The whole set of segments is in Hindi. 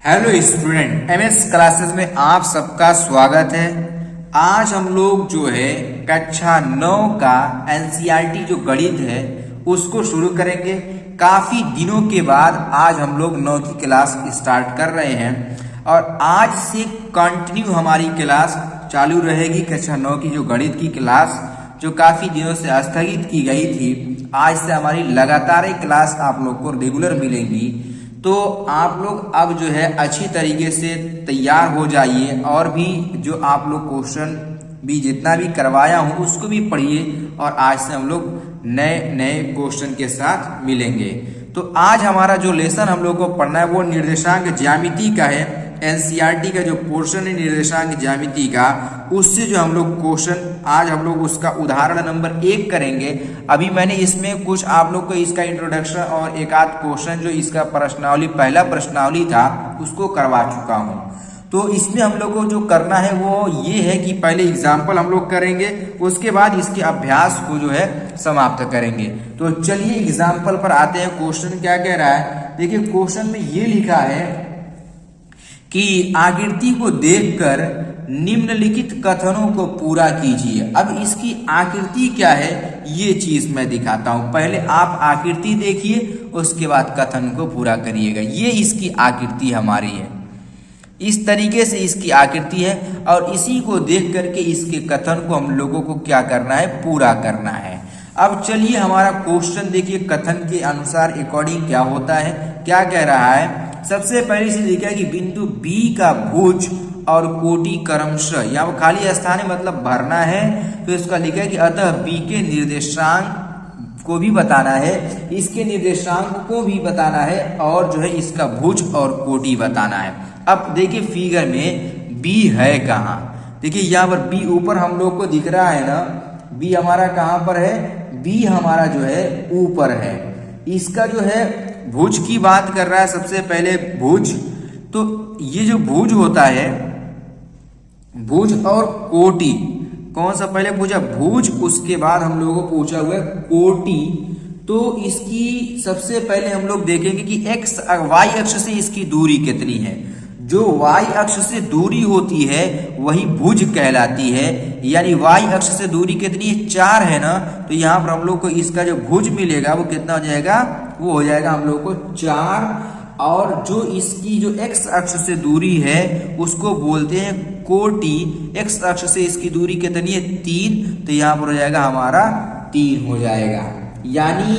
हेलो स्टूडेंट, एमएस क्लासेस में आप सबका स्वागत है। आज हम लोग जो है कक्षा 9 का एनसीईआरटी जो गणित है उसको शुरू करेंगे। काफी दिनों के बाद आज हम लोग 9 की क्लास स्टार्ट कर रहे हैं और आज से कंटिन्यू हमारी क्लास चालू रहेगी। कक्षा 9 की जो गणित की क्लास जो काफी दिनों से स्थगित की गई थी, आज से हमारी लगातार क्लास आप लोग को रेगुलर मिलेंगी। तो आप लोग अब जो है अच्छी तरीके से तैयार हो जाइए और भी जो आप लोग क्वेश्चन भी जितना भी करवाया हूँ उसको भी पढ़िए और आज से हम लोग नए नए क्वेश्चन के साथ मिलेंगे। तो आज हमारा जो लेसन हम लोग को पढ़ना है वो निर्देशांक ज्यामिति का है। एनसीईआरटी का जो पोर्शन है निर्देशांक ज्यामिति का, उससे जो हम लोग क्वेश्चन आज हम लोग उसका उदाहरण नंबर 1 करेंगे। अभी मैंने इसमें कुछ आप लोग को इसका इंट्रोडक्शन और एक आध क्वेश्चन जो इसका प्रश्नावली पहला प्रश्नावली था उसको करवा चुका हूँ। तो इसमें हम लोग को जो करना है वो ये है कि पहले एग्जाम्पल हम लोग करेंगे, उसके बाद इसके अभ्यास को जो है समाप्त करेंगे। तो चलिए एग्जाम्पल पर आते हैं। क्वेश्चन क्या कह रहा है, देखिए क्वेश्चन में ये लिखा है कि आकृति को देखकर निम्नलिखित कथनों को पूरा कीजिए। अब इसकी आकृति क्या है ये चीज मैं दिखाता हूं। पहले आप आकृति देखिए, उसके बाद कथन को पूरा करिएगा। ये इसकी आकृति हमारी है, इस तरीके से इसकी आकृति है और इसी को देख करके इसके कथन को हम लोगों को क्या करना है, पूरा करना है। अब चलिए हमारा क्वेश्चन देखिए, कथन के अनुसार अकॉर्डिंग क्या होता है, क्या कह रहा है। सबसे पहले से लिखा है कि बिंदु बी का भुज और कोटि क्रमशः, यहाँ खाली स्थान है मतलब भरना है। तो इसका लिखा है कि अतः बी के निर्देशांक को भी बताना है, इसके निर्देशांक को भी बताना है और जो है इसका भुज और कोटि बताना है। अब देखिए फिगर में बी है कहाँ, देखिए यहाँ पर बी ऊपर हम लोग को दिख रहा है ना। बी हमारा कहाँ पर है, बी हमारा जो है ऊपर है। इसका जो है भुज की बात कर रहा है। सबसे पहले भुज, तो ये जो भुज होता है, भुज और कोटि, कौन सा पहले पूछा, भुज, उसके बाद हम लोगों को पूछा हुआ है कोटि। तो इसकी सबसे पहले हम लोग देखेंगे कि एक्स वाई अक्ष से इसकी दूरी कितनी है। जो वाई अक्ष से दूरी होती है वही भुज कहलाती है। यानी वाई अक्ष से दूरी कितनी है, 4 है ना। तो यहाँ पर हम लोग को इसका जो भुज मिलेगा वो कितना हो जाएगा, वो हो जाएगा हम लोग को 4। और जो इसकी जो एक्स अक्ष से दूरी है उसको बोलते हैं कोटि। एक्स अक्ष से इसकी दूरी कितनी है, 3। तो यहाँ पर हो जाएगा हमारा 3 हो जाएगा। यानी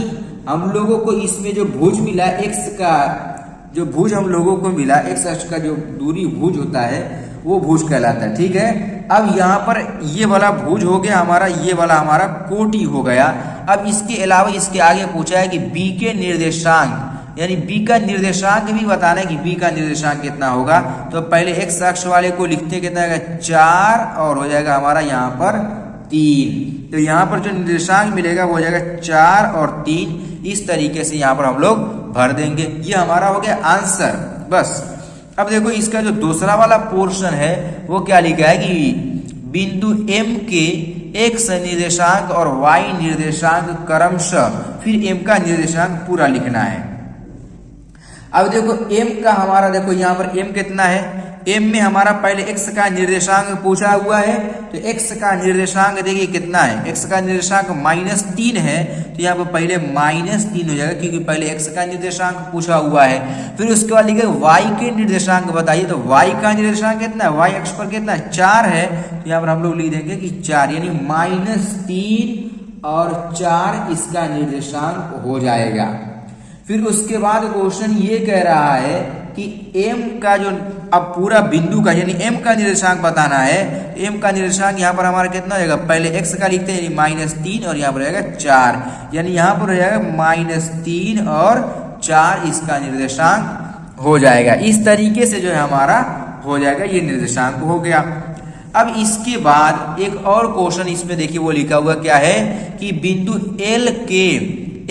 हम लोगों को इसमें जो भुज मिला, एक्स का जो भुज हम लोगों को मिला, एक्स अक्ष का जो दूरी भुज होता है वो भुज कहलाता है। ठीक है, अब यहाँ पर ये वाला भुज हो गया हमारा, ये वाला हमारा कोटि हो गया। अब इसके अलावा इसके आगे पूछा है कि बी के निर्देशांक, यानी बी का निर्देशांक भी बताना है कि बी का निर्देशांक कितना होगा। तो पहले एक्स अक्ष वाले को लिखते कितना आएगा, 4 और हो जाएगा हमारा यहाँ पर 3। तो यहाँ पर जो निर्देशांक मिलेगा वो हो जाएगा 4 और 3। इस तरीके से यहाँ पर हम लोग भर देंगे। ये हमारा हो गया आंसर बस। अब देखो इसका जो दूसरा वाला पोर्शन है वो क्या लिखा है कि बिंदु एम के एक्स निर्देशांक और वाई निर्देशांक क्रमशः, फिर एम का निर्देशांक पूरा लिखना है। अब देखो एम का हमारा, देखो यहाँ पर एम कितना है, एम में हमारा पहले एक्स का निर्देशांक पूछा हुआ है। तो एक्स का निर्देशांक देखिए कितना है, एक्स का निर्देशांक -3 है। तो यहाँ पर पहले -3 हो जाएगा क्योंकि पहले एक्स का निर्देशांक पूछा हुआ है। फिर उसके बाद लिखे वाई के निर्देशांक बताइए। तो वाई का निर्देशांक कितना है, वाई अक्ष पर कितना है, 4 है। तो यहाँ पर हम लोग लिख देंगे कि 4, यानी -3 और 4 इसका निर्देशांक हो जाएगा। फिर उसके बाद क्वेश्चन ये कह रहा है कि एम का जो अब पूरा बिंदु का यानी एम का निर्देशांक बताना है। एम का निर्देशांक यहाँ पर हमारा कितना हो जाएगा, पहले एक्स का लिखते हैं यानी -3 और यहाँ पर रहेगा 4, यानी यहाँ पर हो जाएगा -3 और 4 इसका निर्देशांक हो जाएगा। इस तरीके से जो है हमारा हो जाएगा, ये निर्देशांक हो गया। अब इसके बाद एक और क्वेश्चन इसमें देखिए वो लिखा हुआ क्या है कि बिंदु एल के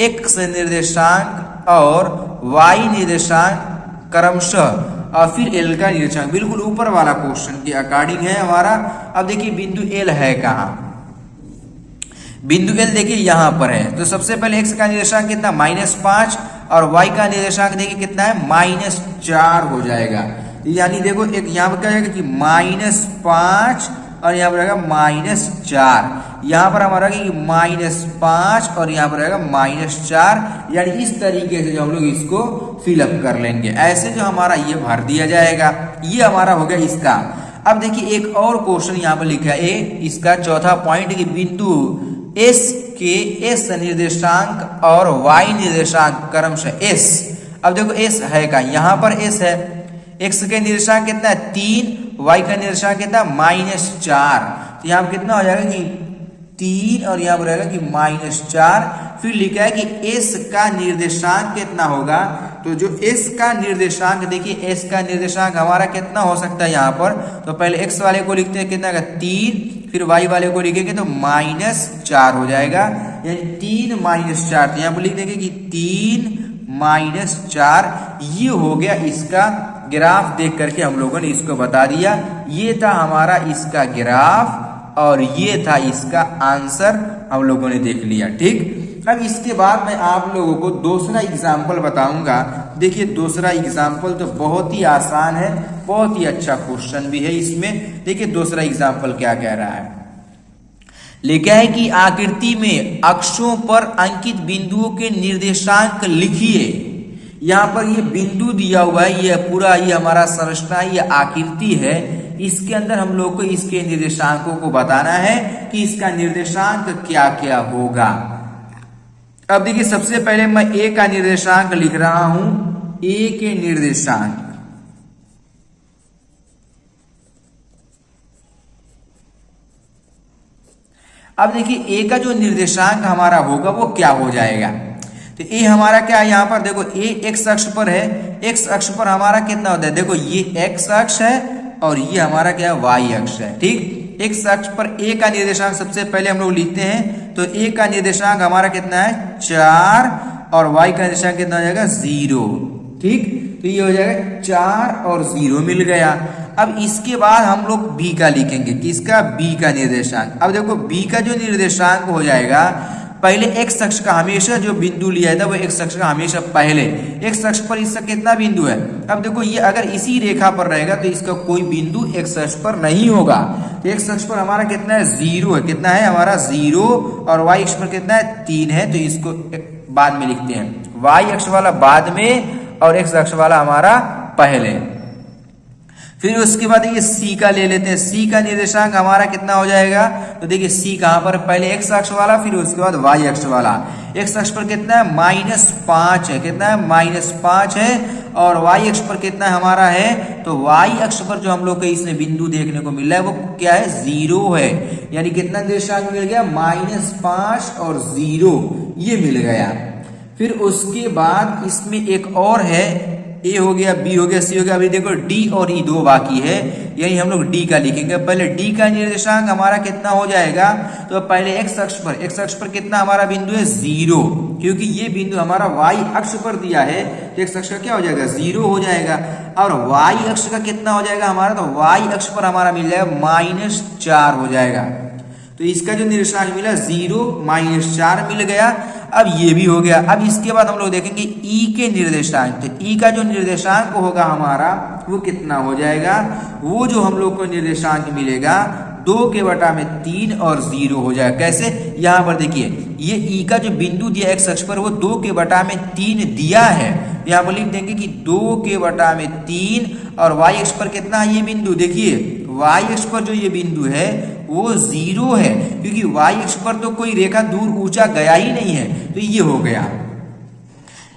एक्स निर्देशांक और वाई निर्देशांक क्रमशः और फिर एल का निर्देशांक, बिल्कुल ऊपर वाला क्वेश्चन के अकॉर्डिंग है हमारा। अब देखिए बिंदु एल है कहाँ, बिंदु एल देखिए यहाँ पर है। तो सबसे पहले एक्स का निर्देशांक कितना, -5 और वाई का निर्देशांक देखिए कितना है, -4 हो जाएगा। यानी देखो एक यहाँ पर क्या रहेगा कि -5 और यहाँ पर रहेगा -4, यहाँ पर हमारा कि -5 और यहाँ पर रहेगा -4, यानी इस तरीके से जो हम लोग इसको फिलअप कर लेंगे। ऐसे जो हमारा ये भर दिया जाएगा, ये हमारा हो गया इसका। अब देखिए एक और क्वेश्चन यहाँ पर लिखा है इसका चौथा पॉइंट कि बिंदु S के S निर्देशांक और Y निर्देशांक क्रमशः S। अब देखो S है का, यहाँ पर S है, X के निर्देशांक कितना है 3, Y का निर्देशांक कितना -4, तो यहाँ पर कितना हो जाएगा कि 3 और यहाँ पर रहेगा कि -4। फिर लिखा है कि S का निर्देशांक कितना होगा, तो जो S का निर्देशांक देखिए S का निर्देशांक हमारा कितना हो सकता है यहाँ पर, तो पहले X वाले को लिखते हैं कितना का 3, फिर Y वाले को लिखेंगे तो -4 हो जाएगा, यानी 3 -4, तो यहाँ पर लिख देंगे कि 3 -4। ये हो गया इसका ग्राफ, देख करके हम लोगों ने इसको बता दिया। ये था हमारा इसका ग्राफ और ये था इसका आंसर, हम लोगों ने देख लिया। ठीक, अब इसके बाद मैं आप लोगों को दूसरा एग्जाम्पल बताऊंगा। देखिए दूसरा एग्जाम्पल तो बहुत ही आसान है, बहुत ही अच्छा क्वेश्चन भी है इसमें। देखिए दूसरा एग्जाम्पल क्या कह रहा है, लिखा है कि आकृति में अक्षों पर अंकित बिंदुओं के निर्देशांक लिखिए। यहाँ पर ये बिंदु दिया हुआ है, ये पूरा ये हमारा संरचना, ये आकृति है, इसके अंदर हम लोग को इसके निर्देशांकों को बताना है कि इसका निर्देशांक क्या क्या होगा। अब देखिए सबसे पहले मैं ए का निर्देशांक लिख रहा हूं, ए के निर्देशांक। अब देखिए ए का जो निर्देशांक हमारा होगा वो क्या हो जाएगा, तो ए हमारा क्या है, यहाँ पर देखो ए एक्स अक्ष पर है, एक्स अक्ष पर हमारा कितना होता है, देखो ये एक्स अक्ष है और ये हमारा क्या है वाई अक्ष है। ठीक, एक्स अक्ष पर ए का निर्देशांक सबसे पहले हम लोग लिखते हैं, तो ए का निर्देशांक हमारा कितना है 4 और वाई का निर्देशांक कितना हो जाएगा 0। ठीक, तो ये हो जाएगा 4 और 0 मिल गया। अब इसके बाद हम लोग बी का लिखेंगे, किसका, बी का निर्देशांक। अब देखो बी का जो निर्देशांक हो जाएगा, पहले एक्स अक्ष का हमेशा जो बिंदु लिया था वो एक्स अक्ष का हमेशा पहले, एक्स अक्ष पर इसका कितना बिंदु है, अब देखो ये अगर इसी रेखा पर रहेगा तो इसका कोई बिंदु एक्स अक्ष पर नहीं होगा, तो एक्स अक्ष पर हमारा कितना है 0 है, कितना है हमारा 0, और वाई अक्ष पर कितना है 3 है, तो इसको बाद में लिखते हैं, वाई अक्ष वाला बाद में और एक्स अक्ष वाला हमारा पहले। फिर उसके बाद ये सी का ले लेते हैं, सी का निर्देशांक हमारा कितना हो जाएगा, तो देखिए सी कहां पर, पहले एक्स अक्ष वाला फिर उसके बाद वाई अक्ष वाला। एक्स अक्ष पर कितना है -5 है, कितना है -5 है, और वाई अक्ष पर कितना हमारा है, तो वाई अक्ष पर जो हम लोग को इसमें बिंदु देखने को मिल रहा है वो क्या है 0 है, यानी कितना निर्देशांक मिल गया -5 और 0 ये मिल गया। फिर उसके बाद इसमें एक और है, ए हो गया, बी हो गया, सी हो गया, अभी देखो डी और ई 2 बाकी है, यही हम लोग डी का लिखेंगे। पहले डी का निर्देशांक हमारा कितना हो जाएगा, तो पहले एक्स अक्ष पर कितना हमारा बिंदु है 0, क्योंकि ये बिंदु हमारा वाई अक्ष पर दिया है, तो एक्स अक्ष का क्या हो जाएगा 0 हो जाएगा, और वाई अक्ष का कितना हो जाएगा हमारा, तो वाई अक्ष पर हमारा मिल जाएगा -4 हो जाएगा। तो इसका जो निर्देशांक मिला 0 -4 मिल गया। अब ये भी हो गया। अब इसके बाद हम लोग देखेंगे ई के निर्देशांक, तो ई का जो निर्देशांक होगा हमारा वो कितना हो जाएगा, वो जो हम लोग को निर्देशांक मिलेगा 2/3 और 0 हो जाएगा। कैसे, यहाँ पर देखिए ये ई का जो बिंदु दिया एक्स अक्ष पर वो 2/3 दिया है, यहाँ पर लिख देंगे कि 2/3, और वाई अक्ष पर कितना है ये बिंदु, देखिए वाई अक्ष पर जो ये बिंदु है वो 0 है, क्योंकि वाई अक्ष पर तो कोई रेखा दूर ऊंचा गया ही नहीं है, तो ये हो गया।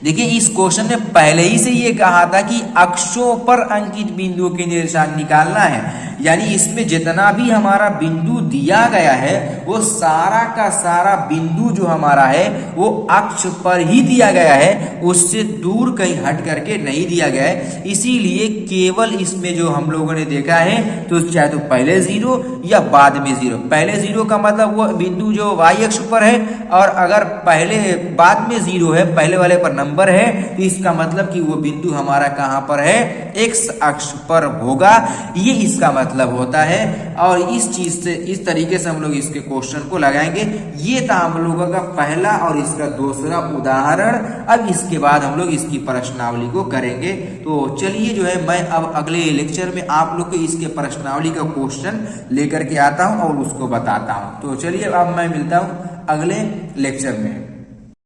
देखिए इस क्वेश्चन में पहले ही से ये कहा था कि अक्षों पर अंकित बिंदुओं के निर्देशांक निकालना है, यानी इसमें जितना भी हमारा बिंदु दिया गया है वो सारा का सारा बिंदु जो हमारा है वो अक्ष पर ही दिया गया है, उससे दूर कहीं हट करके नहीं दिया गया है। इसीलिए केवल इसमें जो हम लोगों ने देखा है तो चाहे तो पहले 0 या बाद में 0, पहले 0 का मतलब वो बिंदु जो वाई अक्ष पर है, और अगर पहले बाद में 0 है, पहले वाले पर नंबर है तो इसका मतलब कि वो बिंदु हमारा कहाँ पर है, एक्स अक्ष पर होगा, ये इसका मतलब होता है। और इस चीज से, इस तरीके से हम लोग इसके क्वेश्चन को लगाएंगे। ये था हम लोगों का पहला और इसका दूसरा उदाहरण। अब इसके बाद हम लोग इसकी प्रश्नावली को करेंगे। तो चलिए जो है मैं अब अगले लेक्चर में आप लोग को इसके प्रश्नावली का क्वेश्चन लेकर के आता हूं और उसको बताता हूं। तो चलिए अब मैं मिलता हूं अगले लेक्चर में।